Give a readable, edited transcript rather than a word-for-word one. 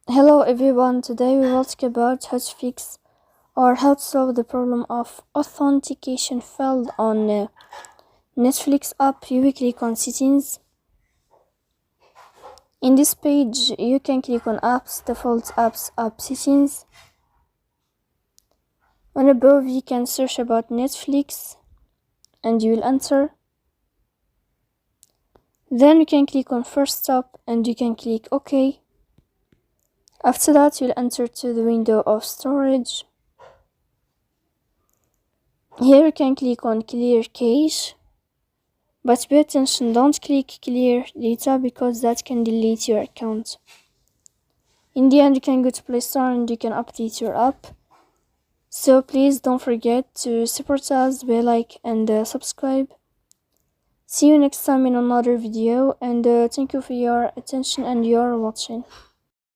Hello everyone, today we will talk about how to fix or how to solve the problem of authentication failed on Netflix app. You will click on settings. In this page you can click on apps, default apps, app settings. On above you can search about Netflix and you will enter. Then you can click on first stop and you can click OK. After that you'll enter to the window of storage. Here you can click on clear cache, but pay attention, don't click clear data because that can delete your account. In the end you can go to Play Store and you can update your app. So please don't forget to support us by like and subscribe. See you next time in another video, and thank you for your attention and your watching.